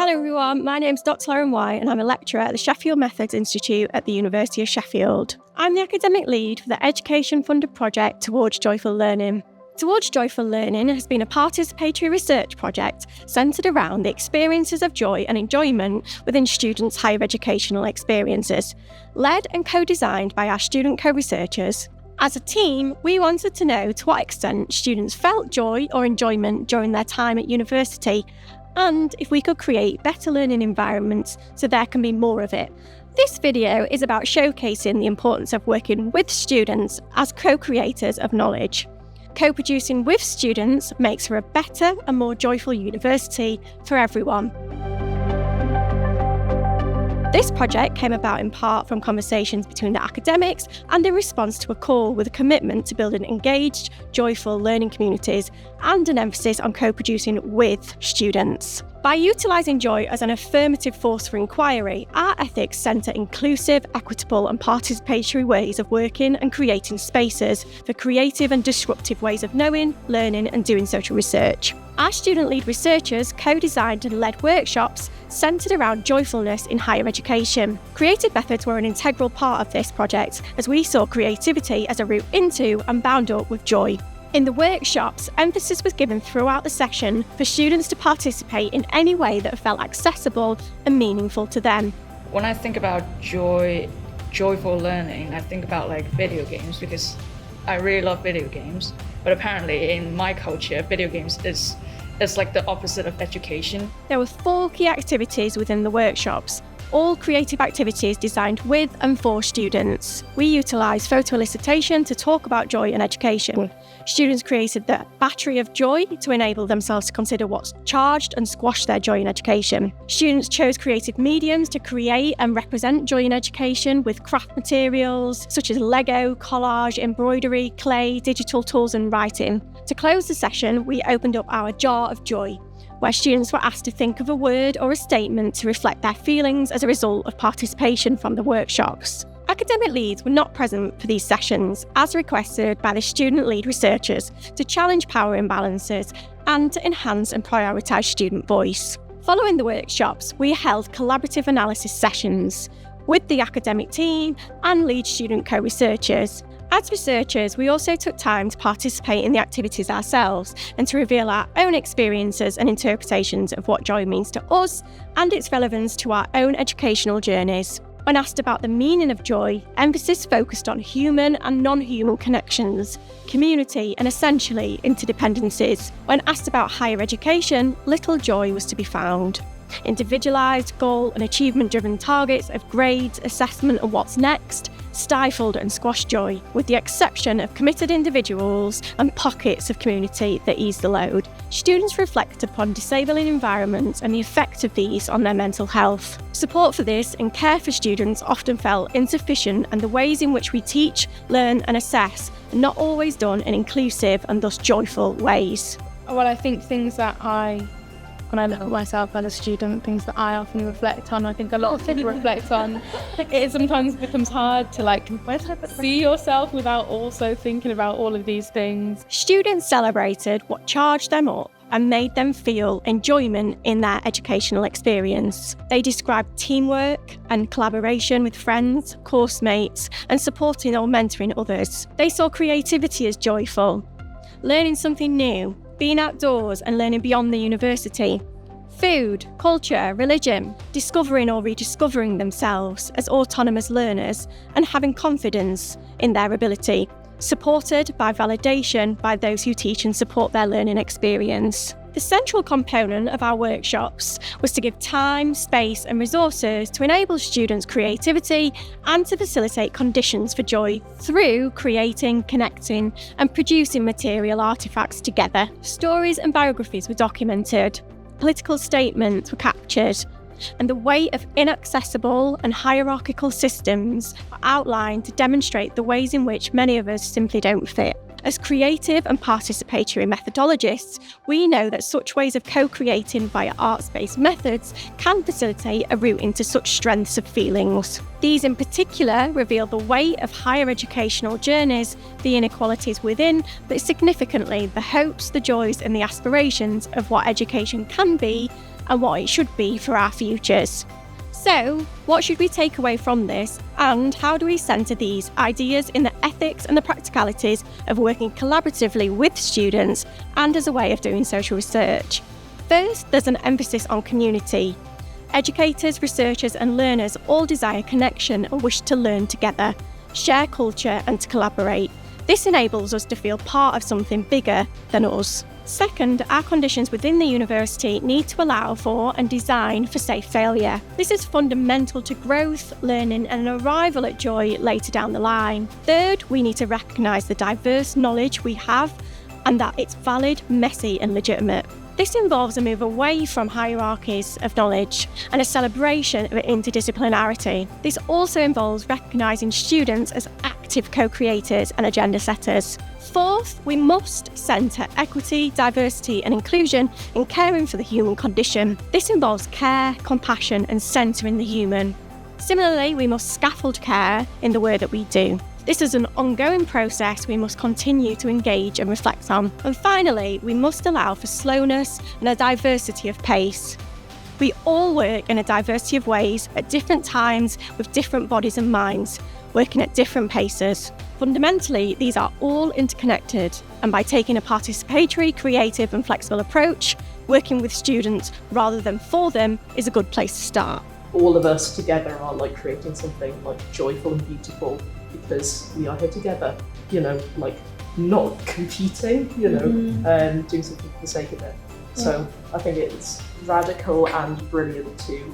Hello everyone, my name's Dr. Lauren White and I'm a lecturer at the Sheffield Methods Institute at the University of Sheffield. I'm the academic lead for the education-funded project Towards Joyful Learning. Towards Joyful Learning has been a participatory research project centred around the experiences of joy and enjoyment within students' higher educational experiences, led and co-designed by our student co-researchers. As a team, we wanted to know to what extent students felt joy or enjoyment during their time at university, and if we could create better learning environments so there can be more of it. This video is about showcasing the importance of working with students as co-creators of knowledge. Co-producing with students makes for a better and more joyful university for everyone. This project came about in part from conversations between the academics and in response to a call with a commitment to building engaged, joyful learning communities and an emphasis on co-producing with students. By utilising joy as an affirmative force for inquiry, our ethics centre inclusive, equitable and participatory ways of working and creating spaces for creative and disruptive ways of knowing, learning and doing social research. Our student lead researchers co-designed and led workshops centred around joyfulness in higher education. Creative methods were an integral part of this project as we saw creativity as a route into and bound up with joy. In the workshops, emphasis was given throughout the session for students to participate in any way that felt accessible and meaningful to them. When I think about joyful learning, I think about video games because I really love video games. But apparently in my culture, video games is like the opposite of education. There were 4 key activities within the workshops, all creative activities designed with and for students. We utilised photo elicitation to talk about joy and education. Students created the battery of joy to enable themselves to consider what's charged and squash their joy in education. Students chose creative mediums to create and represent joy in education with craft materials such as Lego, collage, embroidery, clay, digital tools and writing. To close the session, we opened up our jar of joy, where students were asked to think of a word or a statement to reflect their feelings as a result of participation from the workshops. Academic leads were not present for these sessions, as requested by the student lead researchers to challenge power imbalances and to enhance and prioritise student voice. Following the workshops, we held collaborative analysis sessions with the academic team and lead student co-researchers. As researchers, we also took time to participate in the activities ourselves and to reveal our own experiences and interpretations of what joy means to us and its relevance to our own educational journeys. When asked about the meaning of joy, emphasis focused on human and non-human connections, community and essentially interdependencies. When asked about higher education, little joy was to be found. Individualised, goal and achievement-driven targets of grades, assessment and what's next stifled and squashed joy, with the exception of committed individuals and pockets of community that eased the load. Students reflect upon disabling environments and the effect of these on their mental health. Support for this and care for students often felt insufficient, and the ways in which we teach, learn and assess are not always done in inclusive and thus joyful ways. Well, I think things that when I look at myself as a student, things that I often reflect on, I think a lot of people reflect on, it sometimes becomes hard to see yourself without also thinking about all of these things. Students celebrated what charged them up and made them feel enjoyment in their educational experience. They described teamwork and collaboration with friends, course mates, and supporting or mentoring others. They saw creativity as joyful, learning something new, being outdoors and learning beyond the university, food, culture, religion, discovering or rediscovering themselves as autonomous learners and having confidence in their ability, supported by validation by those who teach and support their learning experience. The central component of our workshops was to give time, space and resources to enable students' creativity and to facilitate conditions for joy through creating, connecting and producing material artefacts together. Stories and biographies were documented, political statements were captured, and the weight of inaccessible and hierarchical systems were outlined to demonstrate the ways in which many of us simply don't fit. As creative and participatory methodologists, we know that such ways of co-creating via arts-based methods can facilitate a route into such strengths of feelings. These in particular reveal the weight of higher educational journeys, the inequalities within, but significantly the hopes, the joys and the aspirations of what education can be and what it should be for our futures. So, what should we take away from this, and how do we centre these ideas in the ethics and the practicalities of working collaboratively with students and as a way of doing social research? First, there's an emphasis on community. Educators, researchers and learners all desire connection and wish to learn together, share culture and to collaborate. This enables us to feel part of something bigger than us. Second, our conditions within the university need to allow for and design for safe failure. This is fundamental to growth, learning and an arrival at joy later down the line. Third, we need to recognise the diverse knowledge we have and that it's valid, messy and legitimate. This involves a move away from hierarchies of knowledge and a celebration of interdisciplinarity. This also involves recognising students as active co-creators and agenda setters. Fourth, we must centre equity, diversity and inclusion in caring for the human condition. This involves care, compassion and centering the human. Similarly, we must scaffold care in the work that we do. This is an ongoing process we must continue to engage and reflect on. And finally, we must allow for slowness and a diversity of pace. We all work in a diversity of ways at different times with different bodies and minds, working at different paces. Fundamentally, these are all interconnected, and by taking a participatory, creative and flexible approach, working with students rather than for them is a good place to start. All of us together are like creating something like joyful and beautiful because we are here together, like not competing, doing something for the sake of it. Yeah. So I think it's radical and brilliant to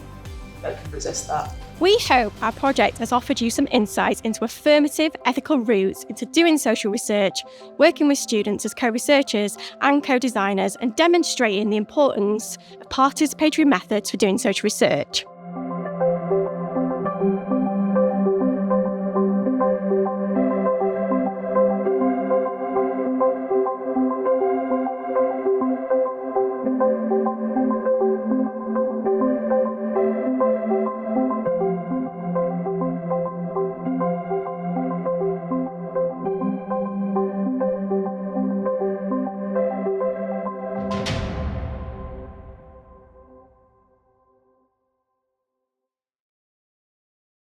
resist that. We hope our project has offered you some insights into affirmative, ethical routes into doing social research, working with students as co-researchers and co-designers, and demonstrating the importance of participatory methods for doing social research.